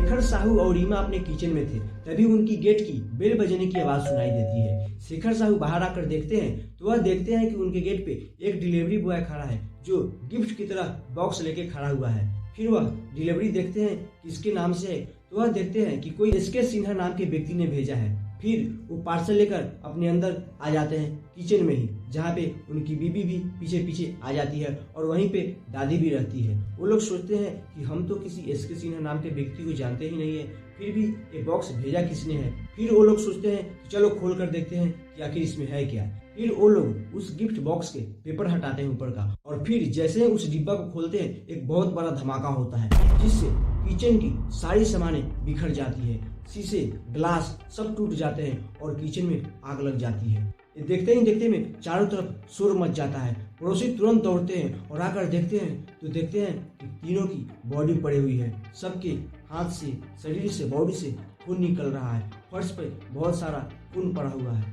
शेखर साहू और रीमा अपने किचन में थे, तभी उनकी गेट की बेल बजने की आवाज सुनाई देती है। शेखर साहू बाहर आकर देखते हैं तो वह देखते हैं कि उनके गेट पे एक डिलीवरी बॉय खड़ा है जो गिफ्ट की तरह बॉक्स लेके खड़ा हुआ है। फिर वह डिलीवरी देखते हैं किसके नाम से है तो वह देखते हैं कि कोई एसके सिन्हा नाम के व्यक्ति ने भेजा है। फिर वो पार्सल लेकर अपने अंदर आ जाते हैं किचन में ही, जहाँ पे उनकी बीबी भी पीछे पीछे आ जाती है और वहीं पे दादी भी रहती है। वो लोग सोचते हैं कि हम तो किसी एसके सिन्हा नाम के व्यक्ति को जानते ही नहीं है, फिर भी ये बॉक्स भेजा किसने है। फिर वो लोग सोचते हैं कि चलो खोल कर देखते हैं कि आखिर इसमें है क्या। फिर वो लोग उस गिफ्ट बॉक्स के पेपर हटाते हैं ऊपर का, और फिर जैसे ही उस डिब्बा को खोलते हैं एक बहुत बड़ा धमाका होता है, जिससे किचन की सारी सामानें बिखर जाती है। शीशे, ग्लास सब टूट जाते हैं और किचन में आग लग जाती है। ये देखते ही देखते में चारों तरफ शोर मच जाता है। पड़ोसी तुरंत दौड़ते हैं और आकर देखते हैं तो देखते हैं कि तीनों की बॉडी पड़ी हुई है। सबके हाथ से, शरीर से, बॉडी से खून निकल रहा है। फर्श पे बहुत सारा खून पड़ा हुआ है,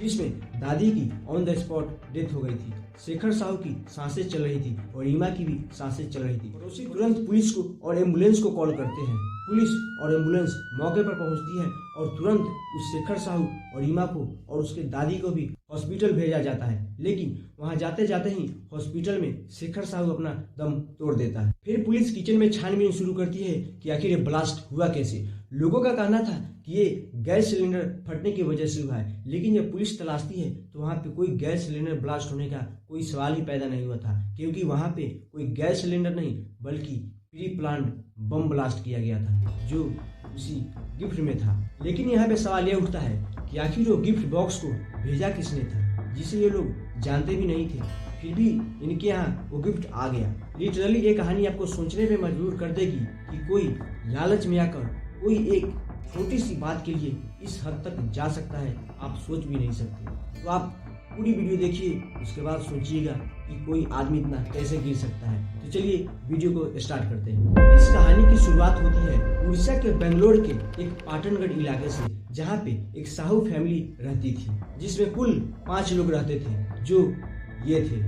जिसमें दादी की ऑन द स्पॉट डेथ हो गई थी। शेखर साहू की सांसें चल रही थी और रीमा की भी सांसें चल रही थी। पड़ोसी तुरंत पुलिस को और एम्बुलेंस को कॉल करते हैं। पुलिस और एम्बुलेंस मौके पर पहुंचती है और तुरंत उस शेखर साहू और रीमा को और उसके दादी को भी हॉस्पिटल भेजा जाता है। लेकिन वहां जाते जाते ही हॉस्पिटल में शेखर साहू अपना दम तोड़ देता है। फिर पुलिस किचन में छानबीन शुरू करती है कि आखिर ये ब्लास्ट हुआ कैसे। लोगों का कहना था कि ये गैस सिलेंडर फटने की वजह से हुआ है, लेकिन जब पुलिस तलाशती है तो वहाँ पे कोई गैस सिलेंडर ब्लास्ट होने का कोई सवाल ही पैदा नहीं हुआ था, क्योंकि वहाँ पे कोई गैस सिलेंडर नहीं बल्कि प्री प्लान्ड बम ब्लास्ट किया गया था जो उसी गिफ्ट में था। लेकिन यहाँ पे सवाल यह उठता है कि आखिर वो गिफ्ट बॉक्स को भेजा किसने था, जिसे ये लोग जानते भी नहीं थे, फिर भी इनके यहाँ वो गिफ्ट आ गया। लिटरली ये कहानी आपको सोचने पे मजबूर कर देगी कि कोई लालच में आकर कोई एक छोटी सी बात के लिए इस हद तक जा सकता है, आप सोच भी नहीं सकते। तो आप पूरी वीडियो देखिए, उसके बाद सोचिएगा कि कोई आदमी इतना कैसे गिर सकता है। तो चलिए वीडियो को स्टार्ट करते हैं। इस कहानी की शुरुआत होती है उड़ीसा के बेंगलोर के एक पाटनगढ़ इलाके से, जहाँ पे एक साहू फैमिली रहती थी, जिसमें कुल 5 लोग रहते थे, जो ये थे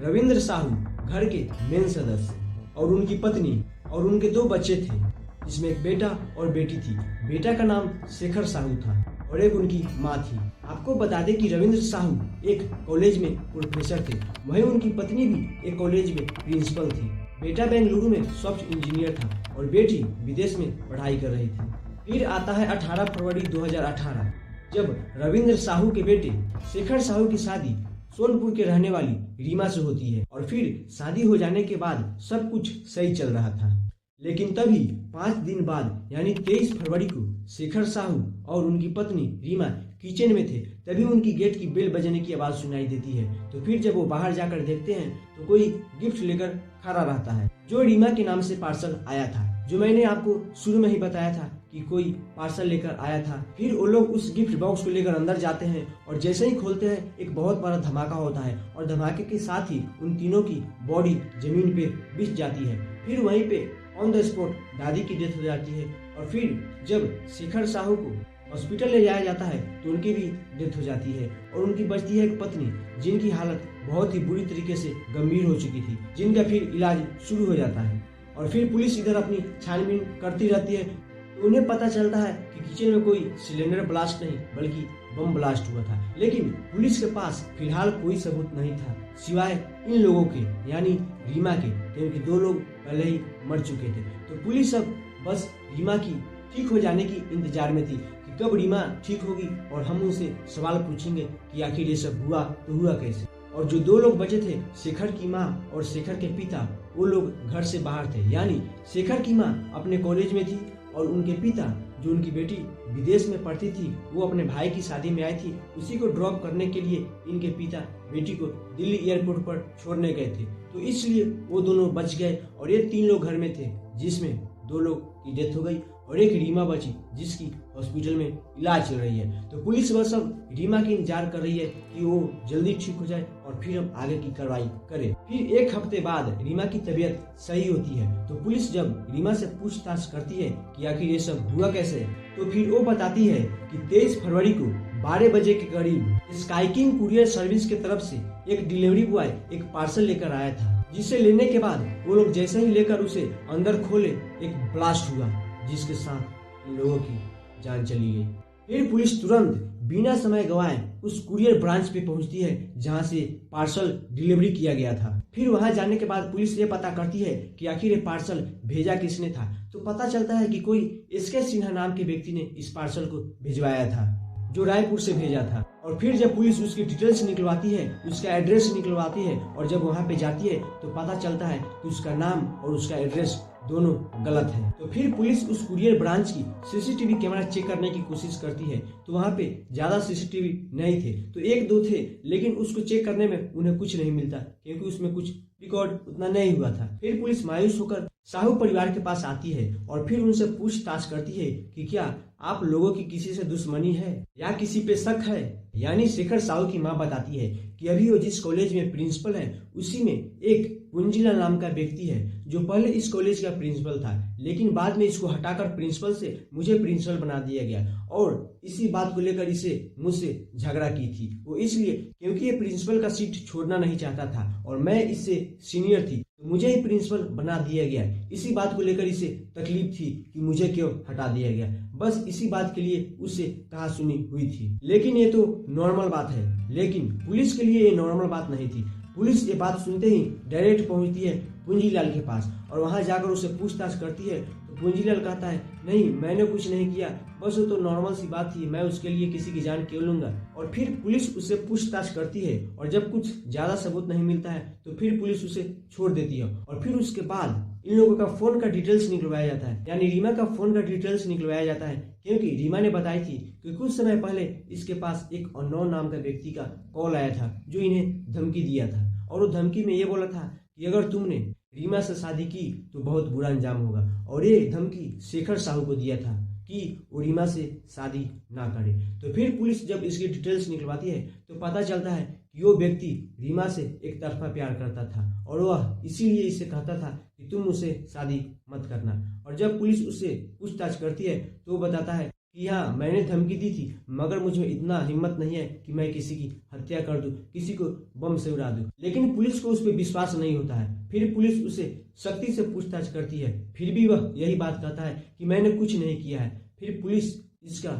रविंद्र साहू, घर के मेन सदस्य, और उनकी पत्नी और उनके 2 बच्चे थे, जिसमें एक बेटा और बेटी थी। बेटा का नाम शेखर साहू था और एक उनकी माँ थी। आपको बता दें कि रविंद्र साहू एक कॉलेज में प्रोफेसर थे, वहीं उनकी पत्नी भी एक कॉलेज में प्रिंसिपल थी। बेटा बेंगलुरु में सॉफ्ट इंजीनियर था और बेटी विदेश में पढ़ाई कर रही थी। फिर आता है 18 फरवरी 2018, जब रविंद्र साहू के बेटे शेखर साहू की शादी सोनपुर के रहने वाली रीमा से होती है। और फिर शादी हो जाने के बाद सब कुछ सही चल रहा था, लेकिन तभी 5 दिन बाद यानी 23 फरवरी को शेखर साहू और उनकी पत्नी रीमा किचन में थे, तभी उनकी गेट की बेल बजने की आवाज सुनाई देती है। तो फिर जब वो बाहर जाकर देखते हैं तो कोई गिफ्ट लेकर खड़ा रहता है, जो रीमा के नाम से पार्सल आया था, जो मैंने आपको शुरू में ही बताया था कि कोई पार्सल लेकर आया था। फिर वो लोग उस गिफ्ट बॉक्स को लेकर अंदर जाते हैं और जैसे ही खोलते हैं एक बहुत बड़ा धमाका होता है और धमाके के साथ ही उन तीनों की बॉडी जमीन पे बिछ जाती है। फिर वहीं पे ऑन द स्पॉट दादी की डेथ हो जाती है। और फिर जब शेखर साहू को हॉस्पिटल ले जाया जाता है तो उनकी भी डेथ हो जाती है और उनकी बचती है एक पत्नी, जिनकी हालत बहुत ही बुरी तरीके से गंभीर हो चुकी थी, जिनका फिर इलाज शुरू हो जाता है। और फिर पुलिस इधर अपनी छानबीन करती रहती है तो उन्हें पता चलता है कि किचन में कोई सिलेंडर ब्लास्ट नहीं बल्कि बम ब्लास्ट हुआ था। लेकिन पुलिस के पास फिलहाल कोई सबूत नहीं था सिवाय इन लोगों के, यानी रीमा के, क्योंकि 2 लोग पहले ही मर चुके थे। तो पुलिस अब बस रीमा की ठीक हो जाने की इंतजार में थी कि कब रीमा ठीक होगी और हम उनसे सवाल पूछेंगे कि आखिर ये सब हुआ तो हुआ कैसे। और जो 2 लोग बचे थे, शेखर की माँ और शेखर के पिता, वो लोग घर से बाहर थे, यानी शेखर की माँ अपने कॉलेज में थी और उनके पिता, जो उनकी बेटी विदेश में पढ़ती थी, वो अपने भाई की शादी में आई थी। उसी को ड्रॉप करने के लिए इनके पिता बेटी को दिल्ली एयरपोर्ट पर छोड़ने गए थे, तो इसलिए वो दोनों बच गए और ये 3 लोग घर में थे, जिसमें 2 लोग की डेथ हो गई और एक रीमा बची, जिसकी हॉस्पिटल में इलाज चल रही है। तो पुलिस बस अब रीमा की इंतजार कर रही है कि वो जल्दी ठीक हो जाए और फिर हम आगे की कार्रवाई करें। फिर 1 हफ्ते बाद रीमा की तबीयत सही होती है, तो पुलिस जब रीमा से पूछताछ करती है कि आखिर ये सब हुआ कैसे, तो फिर वो बताती है कि 23 फरवरी को 12 बजे के करीब स्काईकिंग कुरियर सर्विस की तरफ से एक डिलीवरी बॉय एक पार्सल लेकर आया था, जिसे लेने के बाद वो लोग जैसे ही लेकर उसे अंदर खोले एक ब्लास्ट हुआ, जिसके साथ इन लोगों की जान चली गई। फिर पुलिस तुरंत बिना समय गंवाए उस कुरियर ब्रांच पे पहुंचती है जहां से पार्सल डिलीवरी किया गया था। फिर वहां जाने के बाद पुलिस ये पता करती है कि आखिर ये पार्सल भेजा किसने था। तो पता चलता है कि कोई एसके सिन्हा नाम के व्यक्ति ने इस पार्सल को भिजवाया था, जो रायपुर से भेजा था। और फिर जब पुलिस उसकी डिटेल्स निकलवाती है, उसका एड्रेस निकलवाती है, और जब वहां पे जाती है तो पता चलता है कि उसका नाम और उसका एड्रेस दोनों गलत है। तो फिर पुलिस उस कुरियर ब्रांच की सीसीटीवी कैमरा चेक करने की कोशिश करती है। तो वहां पे ज्यादा सीसीटीवी नहीं थे, तो एक दो थे, लेकिन उसको चेक करने में उन्हें कुछ नहीं मिलता क्योंकि उसमें कुछ रिकॉर्ड उतना नहीं हुआ था। फिर पुलिस मायूस होकर साहू परिवार के पास आती है और फिर उनसे पूछताछ करती है कि क्या आप लोगों की किसी से दुश्मनी है या किसी पे शक है। यानी शेखर साहू की मां बताती है कि अभी वो जिस कॉलेज में प्रिंसिपल है उसी में एक पुंजीलाल नाम का व्यक्ति है जो पहले इस कॉलेज का प्रिंसिपल था, लेकिन बाद में इसको हटाकर प्रिंसिपल से मुझे प्रिंसिपल बना दिया गया और इसी बात को लेकर इसे मुझसे झगड़ा की थी। वो इसलिए क्योंकि ये प्रिंसिपल का सीट छोड़ना नहीं चाहता था और मैं इससे सीनियर थी, तो मुझे ही प्रिंसिपल बना दिया गया। इसी बात को लेकर इसे तकलीफ थी कि मुझे क्यों हटा दिया गया, बस इसी बात के लिए उससे कहा सुनी हुई थी। लेकिन ये तो नॉर्मल बात है, लेकिन पुलिस के लिए ये नॉर्मल बात नहीं थी। पुलिस ये बात सुनते ही डायरेक्ट पहुंचती है पूंजीलाल के पास और वहां जाकर उसे पूछताछ करती है। तो पूंजीलाल कहता है, नहीं मैंने कुछ नहीं किया, बस वो तो नॉर्मल सी बात थी, मैं उसके लिए किसी की जान क्यों लूंगा। और फिर पुलिस उससे पूछताछ करती है और जब कुछ ज्यादा सबूत नहीं मिलता है तो फिर पुलिस उसे छोड़ देती है। और फिर उसके बाद इन लोगों का फोन का डिटेल्स निकलवाया जाता है, यानी रीमा का फोन का डिटेल्स निकलवाया जाता है, क्योंकि रीमा ने बताई थी कि कुछ समय पहले इसके पास एक अननोन नाम का व्यक्ति का कॉल आया था जो इन्हें धमकी दिया था। और वो धमकी में ये बोला था कि अगर तुमने रीमा से शादी की तो बहुत बुरा अंजाम होगा। और ये धमकी शेखर साहू को दिया था कि वो रीमा से शादी ना करे। तो फिर पुलिस जब इसकी डिटेल्स निकलवाती है तो पता चलता है कि वो व्यक्ति रीमा से एक तरफा प्यार करता था और वह इसीलिए इसे कहता था कि तुम उसे शादी मत करना। और जब पुलिस उससे पूछताछ करती है तो वो बताता है कि हाँ मैंने धमकी दी थी, मगर मुझे इतना हिम्मत नहीं है कि मैं किसी की हत्या कर दूं, किसी को बम से उड़ा दूं। लेकिन पुलिस को उस पर विश्वास नहीं होता है। फिर पुलिस उसे सख्ती से पूछताछ करती है, फिर भी वह यही बात कहता है कि मैंने कुछ नहीं किया है। फिर पुलिस इसका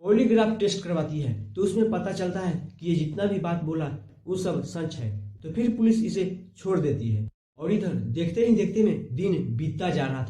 पॉलीग्राफ टेस्ट करवाती है तो उसमें पता चलता है कि ये जितना भी बात बोला वो सब सच है। तो फिर पुलिस इसे छोड़ देती है। और इधर देखते ही देखते में दिन बीतता जा रहा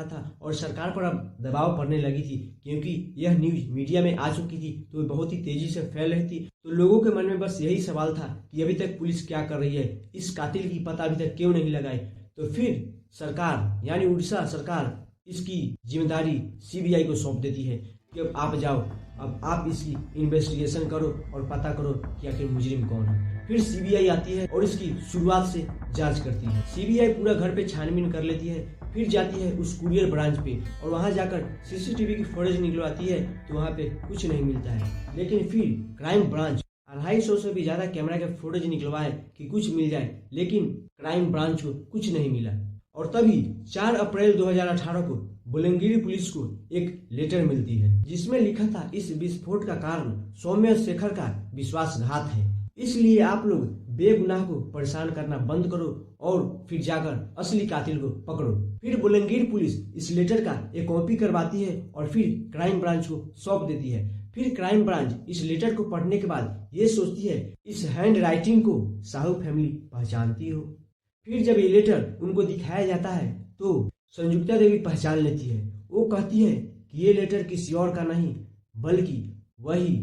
था और सरकार पर अब दबाव पड़ने लगी थी, क्योंकि यह न्यूज मीडिया में आ चुकी थी तो बहुत ही तेजी से फैल रही थी। तो लोगों के मन में बस यही सवाल था कि अभी तक पुलिस क्या कर रही है, इस कातिल की पता अभी तक क्यों नहीं लगाई। तो फिर सरकार यानी उड़ीसा सरकार इसकी जिम्मेदारी सीबीआई को सौंप देती है कि अब आप जाओ, अब आप इसकी इन्वेस्टिगेशन करो और पता करो कि आखिर मुजरिम कौन है। फिर सीबीआई आती है और इसकी शुरुआत से जांच करती है। सीबीआई पूरा घर पे छानबीन कर लेती है, फिर जाती है उस कुरियर ब्रांच पे और वहां जाकर सीसीटीवी की फुटेज निकलवाती है तो वहां पे कुछ नहीं मिलता है। लेकिन फिर क्राइम ब्रांच 250 से भी ज्यादा कैमरा के फुटेज निकलवाए कि कुछ मिल जाए, लेकिन क्राइम ब्रांच को कुछ नहीं मिला। और तभी 4 अप्रैल 2018 को बुलंगिरी पुलिस को एक लेटर मिलती है जिसमें लिखा था, इस विस्फोट का कारण सौम्य शेखर का विश्वासघात है, इसलिए आप लोग बेगुनाह को परेशान करना बंद करो और फिर जाकर असली कातिल को पकड़ो। फिर बुलंगिर पुलिस इस लेटर का एक कॉपी करवाती है और फिर क्राइम ब्रांच को सौंप देती है। फिर क्राइम ब्रांच इस लेटर को पढ़ने के बाद ये सोचती है, इस हैंड राइटिंग को साहू फैमिली पहचानती हो। फिर जब ये लेटर उनको दिखाया जाता है तो संजुक्ता देवी पहचान लेती है। वो कहती है कि ये लेटर किसी और का नहीं बल्कि वही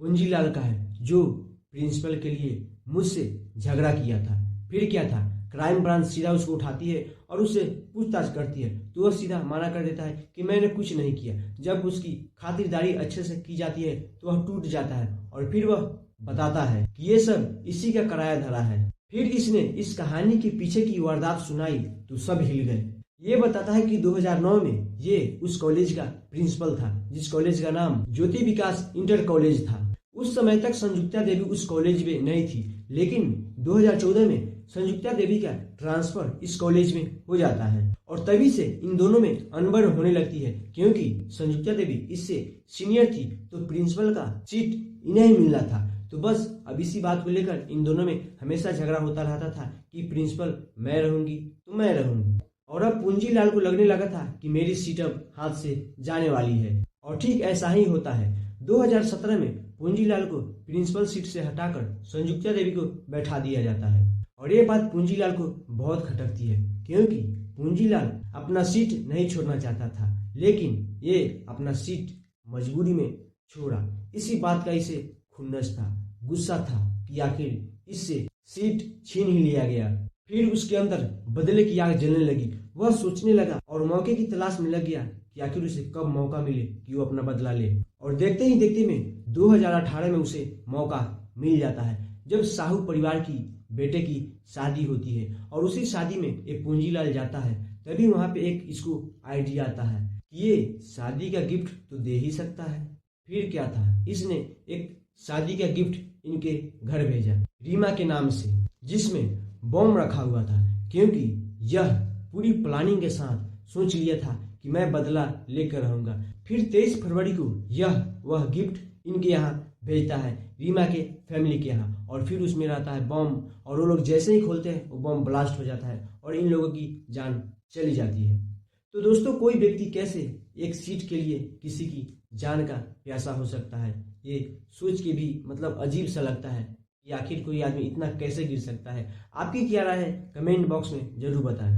पूंजीलाल का है जो प्रिंसिपल के लिए मुझसे झगड़ा किया था। फिर क्या था, क्राइम ब्रांच सीधा उसको उठाती है और उससे पूछताछ करती है तो वह सीधा मना कर देता है कि मैंने कुछ नहीं किया। जब उसकी खातिरदारी अच्छे से की जाती है तो वह टूट जाता है और फिर वह बताता है कि ये सब इसी का कराया धरा है। फिर इसने इस कहानी के पीछे की वारदात सुनाई तो सब हिल गए। ये बताता है कि 2009 में ये उस कॉलेज का प्रिंसिपल था जिस कॉलेज का नाम ज्योति विकास इंटर कॉलेज था। उस समय तक संजुक्ता देवी उस कॉलेज में नहीं थी, लेकिन 2014 में संजुक्ता देवी का ट्रांसफर इस कॉलेज में हो जाता है और तभी से इन दोनों में अनबन होने लगती है, क्योंकि संजुक्ता देवी इससे सीनियर थी तो प्रिंसिपल का सीट इन्हें ही मिलना था। तो बस अब इसी बात को लेकर इन दोनों में हमेशा झगड़ा होता रहता था कि प्रिंसिपल मैं रहूंगी तो मैं रहूंगी। और अब पूंजीलाल को लगने लगा था कि मेरी सीट अब हाथ से जाने वाली है। और ठीक ऐसा ही होता है। 2017 में पूंजीलाल को प्रिंसिपल सीट से हटाकर संजुक्ता देवी को बैठा दिया जाता है। और ये बात पूंजीलाल को बहुत खटकती है, क्योंकि पूंजीलाल अपना सीट नहीं छोड़ना चाहता था, लेकिन ये अपना सीट मजबूरी में छोड़ा। इसी बात का इसे खुन्नस था, गुस्सा था कि आखिर इससे सीट छीन ही लिया गया। फिर उसके अंदर बदले की आग जलने लगी। वह सोचने लगा और मौके की तलाश में लग गया कि आखिर उसे कब मौका मिले कि वो अपना बदला ले। और देखते ही देखते में 2018 में उसे मौका मिल जाता है, जब साहू परिवार की बेटे की शादी होती है। और उसी शादी में एक पूंजीलाल जाता है। तभी वहां पे एक इसको आइडिया आता है कि ये शादी का गिफ्ट तो दे ही सकता है। फिर क्या था, इसने एक शादी का गिफ्ट इनके घर भेजा रीमा के नाम से, जिसमें बॉम्ब रखा हुआ था, क्योंकि यह पूरी प्लानिंग के साथ सोच लिया था कि मैं बदला लेकर रहूंगा। फिर 23 फरवरी को वह गिफ्ट इनके यहाँ भेजता है, रीमा के फैमिली के यहाँ। और फिर उसमें रहता है बॉम्ब, और वो लोग जैसे ही खोलते हैं वो बॉम्ब ब्लास्ट हो जाता है और इन लोगों की जान चली जाती है। तो दोस्तों, कोई व्यक्ति कैसे एक सीट के लिए किसी की जान का प्यासा हो सकता है, ये सोच के भी मतलब अजीब सा लगता है कि आखिर कोई आदमी इतना कैसे गिर सकता है। आपकी क्या राय है, कमेंट बॉक्स में जरूर बताएं।